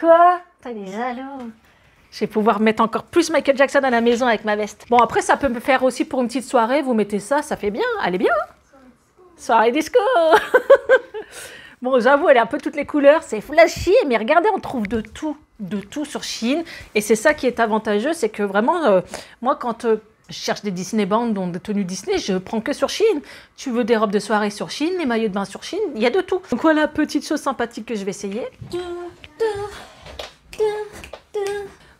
Quoi? T'as des jaloux. Je vais pouvoir mettre encore plus Michael Jackson à la maison avec ma veste. Bon, après, ça peut me faire aussi pour une petite soirée. Vous mettez ça, ça fait bien. Elle est bien. Soirée disco. Bon, j'avoue, elle est un peu toutes les couleurs. C'est flashy, mais regardez, on trouve de tout sur Shein. Et c'est ça qui est avantageux, c'est que vraiment, moi, quand je cherche des Disney Band, donc des tenues Disney, je prends que sur Shein. Tu veux des robes de soirée sur Shein, les maillots de bain sur Shein, il y a de tout. Donc voilà, petite chose sympathique que je vais essayer.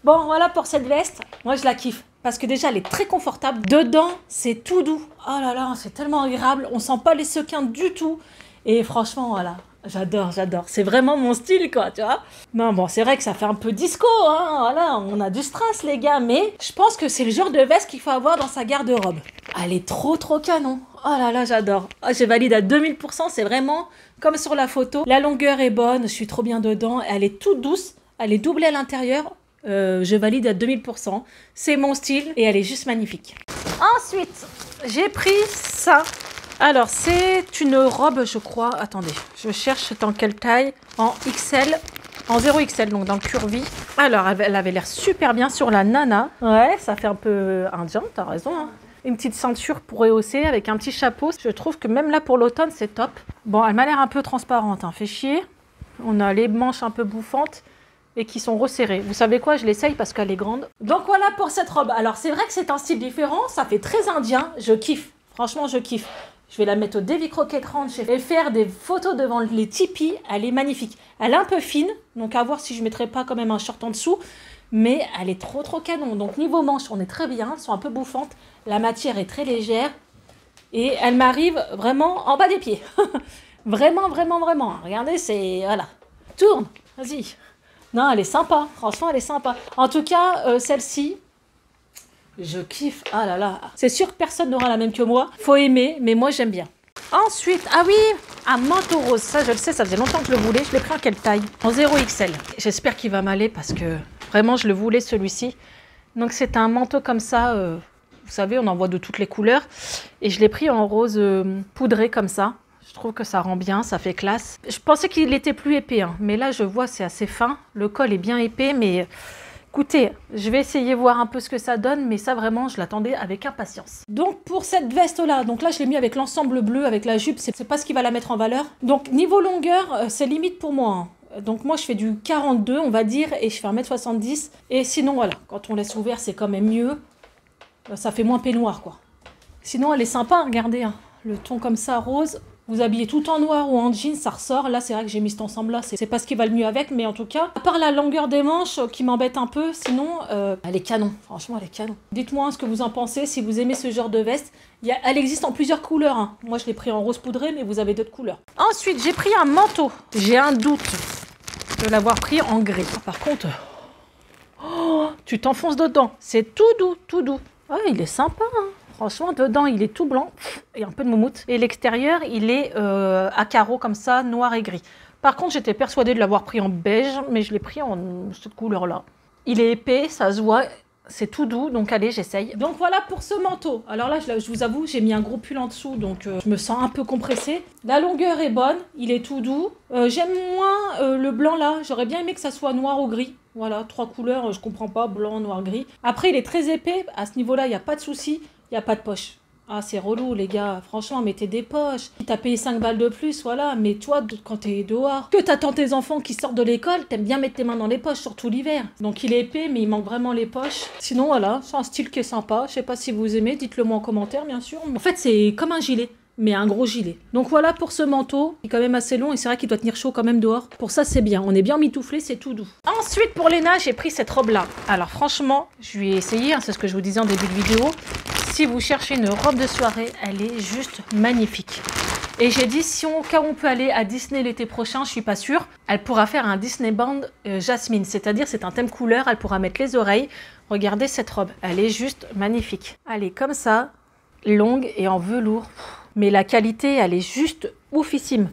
Bon, voilà pour cette veste. Moi, je la kiffe. Parce que déjà, elle est très confortable. Dedans, c'est tout doux. Oh là là, c'est tellement agréable. On sent pas les sequins du tout. Et franchement, voilà. J'adore. C'est vraiment mon style, quoi, tu vois. Non, bon, c'est vrai que ça fait un peu disco, hein. Voilà, on a du strass, les gars. Mais je pense que c'est le genre de veste qu'il faut avoir dans sa garde-robe. Elle est trop canon. Oh là là, j'adore. Oh, je valide à 2000%. C'est vraiment comme sur la photo. La longueur est bonne. Je suis trop bien dedans. Elle est toute douce. Elle est doublée à l'intérieur. Je valide à 2000%. C'est mon style et elle est juste magnifique. Ensuite, j'ai pris ça. Alors, c'est une robe, je crois. Attendez, je cherche dans quelle taille. En XL, en 0XL, donc dans le curvy. Alors, elle avait l'air super bien sur la nana. Ouais, ça fait un peu indien, t'as raison. Hein. Une petite ceinture pour rehausser avec un petit chapeau. Je trouve que même là, pour l'automne, c'est top. Bon, elle m'a l'air un peu transparente, hein. Fait chier. On a les manches un peu bouffantes. Et qui sont resserrées. Vous savez quoi, je l'essaye parce qu'elle est grande. Donc voilà pour cette robe. Alors c'est vrai que c'est un style différent, ça fait très indien, je kiffe. Franchement, je kiffe. Je vais la mettre au Davy Crockett Ranch et faire des photos devant les tipis. Elle est magnifique. Elle est un peu fine, donc à voir si je ne mettrai pas quand même un short en dessous. Mais elle est trop canon. Donc niveau manches, on est très bien. Elles sont un peu bouffantes. La matière est très légère. Et elle m'arrive vraiment en bas des pieds. Vraiment. Regardez, c'est... Voilà. Tourne, vas-y. Non, elle est sympa. Franchement, elle est sympa. En tout cas, celle-ci, je kiffe. Ah là là. C'est sûr que personne n'aura la même que moi. Faut aimer, mais moi, j'aime bien. Ensuite, ah oui, un manteau rose. Ça, je le sais, ça faisait longtemps que je le voulais. Je l'ai pris en quelle taille? En 0XL. J'espère qu'il va m'aller parce que vraiment, je le voulais, celui-ci. Donc, c'est un manteau comme ça. Vous savez, on en voit de toutes les couleurs. Et je l'ai pris en rose poudré comme ça. Je trouve que ça rend bien, ça fait classe. Je pensais qu'il était plus épais, hein, mais là, je vois, c'est assez fin. Le col est bien épais, mais écoutez, je vais essayer voir un peu ce que ça donne, mais ça, vraiment, je l'attendais avec impatience. Donc, pour cette veste-là, donc là, je l'ai mis avec l'ensemble bleu, avec la jupe, c'est pas ce qui va la mettre en valeur. Donc, niveau longueur, c'est limite pour moi, hein. Donc, moi, je fais du 42, on va dire, et je fais 1m70. Et sinon, voilà, quand on laisse ouvert, c'est quand même mieux. Ça fait moins peignoir, quoi. Sinon, elle est sympa, regardez, hein. Le ton comme ça, rose. Vous habillez tout en noir ou en jean, ça ressort. Là, c'est vrai que j'ai mis cet ensemble-là. C'est pas ce qui va le mieux avec, mais en tout cas, à part la longueur des manches qui m'embête un peu, sinon, elle est canon. Franchement, elle est canon. Dites-moi ce que vous en pensez, si vous aimez ce genre de veste. Elle existe en plusieurs couleurs, hein. Moi, je l'ai pris en rose poudré, mais vous avez d'autres couleurs. Ensuite, j'ai pris un manteau. J'ai un doute de l'avoir pris en gris. Par contre, oh, tu t'enfonces dedans. C'est tout doux, tout doux. Ah, il est sympa, hein. Franchement, dedans, il est tout blanc et un peu de moumoute. Et l'extérieur, il est à carreaux comme ça, noir et gris. Par contre, j'étais persuadée de l'avoir pris en beige, mais je l'ai pris en cette couleur-là. Il est épais, ça se voit, c'est tout doux, donc allez, j'essaye. Donc voilà pour ce manteau. Alors là, je vous avoue, j'ai mis un gros pull en dessous, donc je me sens un peu compressée. La longueur est bonne, il est tout doux. J'aime moins le blanc là, j'aurais bien aimé que ça soit noir ou gris. Voilà, 3 couleurs, je comprends pas, blanc, noir, gris. Après, il est très épais, à ce niveau-là, il n'y a pas de souci. Il n'y a pas de poche. Ah, c'est relou, les gars. Franchement, mettez des poches. T'as payé 5 balles de plus, voilà. Mais toi, quand t'es dehors, que t'attends tes enfants qui sortent de l'école, t'aimes bien mettre tes mains dans les poches, surtout l'hiver. Donc, il est épais, mais il manque vraiment les poches. Sinon, voilà, c'est un style qui est sympa. Je sais pas si vous aimez, dites-le moi en commentaire, bien sûr. En fait, c'est comme un gilet, mais un gros gilet. Donc, voilà pour ce manteau. Il est quand même assez long et c'est vrai qu'il doit tenir chaud quand même dehors. Pour ça, c'est bien. On est bien mitouflé, c'est tout doux. Ensuite, pour Léna, j'ai pris cette robe-là. Alors, franchement, je lui ai essayé, hein, c'est ce que je vous disais en début de vidéo. Si vous cherchez une robe de soirée, elle est juste magnifique. Et j'ai dit, si au cas où on peut aller à Disney l'été prochain, je suis pas sûre, elle pourra faire un Disney Band Jasmine. C'est-à-dire, c'est un thème couleur, elle pourra mettre les oreilles. Regardez cette robe, elle est juste magnifique. Elle est comme ça, longue et en velours. Mais la qualité, elle est juste oufissime.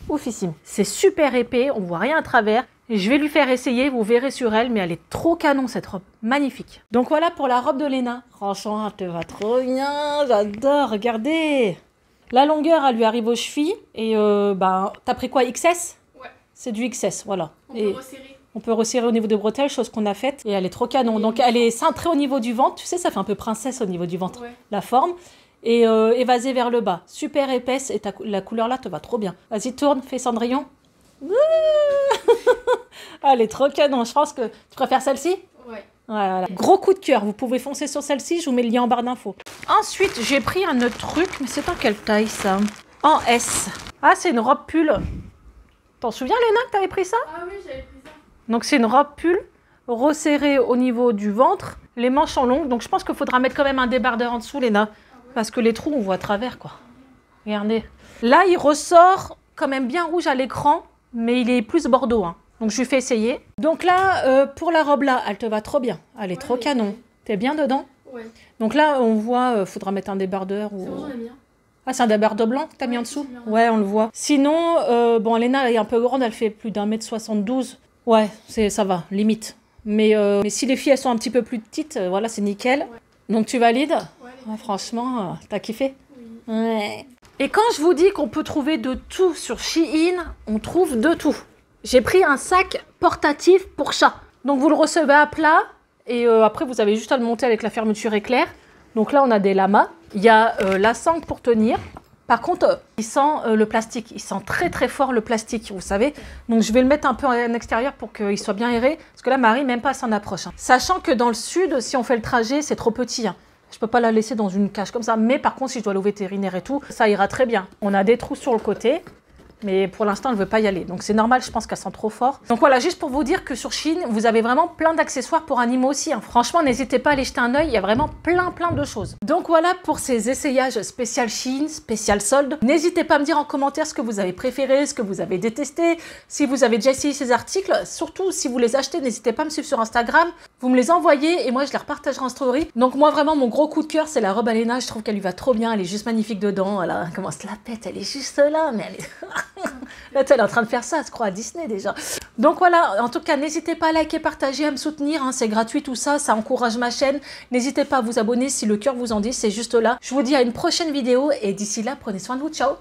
Oufissime. C'est super épais, on voit rien à travers. Je vais lui faire essayer, vous verrez sur elle, mais elle est trop canon cette robe, magnifique. Donc voilà pour la robe de Léna. Franchement, elle te va trop bien, j'adore, regardez. La longueur, elle lui arrive aux chevilles, et t'as pris quoi, XS? Ouais. C'est du XS, voilà. On peut resserrer. On peut resserrer au niveau des bretelles, chose qu'on a faite. Et elle est trop canon. Donc elle est cintrée au niveau du ventre. Tu sais, ça fait un peu princesse au niveau du ventre, la forme. Et évasée vers le bas. Super épaisse et la couleur là te va trop bien. Vas-y, tourne, fais Cendrillon. Elle est trop canon. Je pense que tu préfères celle-ci? Ouais. Voilà. Gros coup de cœur. Vous pouvez foncer sur celle-ci. Je vous mets le lien en barre d'infos. Ensuite, j'ai pris un autre truc. Mais c'est en quelle taille ça? En S. Ah, c'est une robe pull. T'en souviens, Léna, que t'avais pris ça? Ah oui, j'avais pris ça. Donc c'est une robe pull resserrée au niveau du ventre. Les manches sont longues. Donc je pense qu'il faudra mettre quand même un débardeur en dessous, Léna. Parce que les trous, on voit à travers, quoi. Regardez. Là, il ressort quand même bien rouge à l'écran. Mais il est plus bordeaux, hein. Donc je lui fais essayer. Donc là, pour la robe là, elle te va trop bien. Elle est trop canon. T'es bien dedans? Ouais. Donc là, on voit, faudra mettre un débardeur. Ou... J'en ai mis un. Ah, c'est un débardeur blanc que t'as mis en dessous? Ouais, on le voit. Sinon, bon, Léna, elle est un peu grande, elle fait plus d'1m72. Ouais, ça va, limite. Mais si les filles, elles sont un petit peu plus petites, voilà, c'est nickel. Ouais. Donc tu valides? Ouais, franchement, t'as kiffé? Oui. Ouais. Et quand je vous dis qu'on peut trouver de tout sur Shein, on trouve de tout. J'ai pris un sac portatif pour chat. Donc vous le recevez à plat et après vous avez juste à le monter avec la fermeture éclair. Donc là on a des lamas. Il y a la sangle pour tenir. Par contre, il sent le plastique. Il sent très très fort le plastique, vous savez. Donc je vais le mettre un peu en extérieur pour qu'il soit bien aéré. Parce que là Marie même pas s'en approche. Hein. Sachant que dans le sud, si on fait le trajet, c'est trop petit. Hein. Je peux pas la laisser dans une cage comme ça. Mais par contre, si je dois aller au vétérinaire et tout, ça ira très bien. On a des trous sur le côté. Mais pour l'instant, elle ne veut pas y aller. Donc c'est normal, je pense qu'elle sent trop fort. Donc voilà, juste pour vous dire que sur Shein, vous avez vraiment plein d'accessoires pour animaux aussi. Hein. Franchement, n'hésitez pas à aller jeter un œil, il y a vraiment plein de choses. Donc voilà pour ces essayages spécial Shein, spécial solde. N'hésitez pas à me dire en commentaire ce que vous avez préféré, ce que vous avez détesté, si vous avez déjà essayé ces articles. Surtout, si vous les achetez, n'hésitez pas à me suivre sur Instagram. Vous me les envoyez et moi, je les repartagerai en story. Donc moi, vraiment, mon gros coup de cœur, c'est la robe à Léna. Je trouve qu'elle lui va trop bien, elle est juste magnifique dedans. Elle commence la pète, elle est juste là, mais elle est... Là, elle est en train de faire ça, elle se croit à Disney déjà. Donc voilà, en tout cas, n'hésitez pas à liker, partager, à me soutenir. Hein, c'est gratuit tout ça, ça encourage ma chaîne. N'hésitez pas à vous abonner si le cœur vous en dit, c'est juste là. Je vous dis à une prochaine vidéo et d'ici là, prenez soin de vous. Ciao!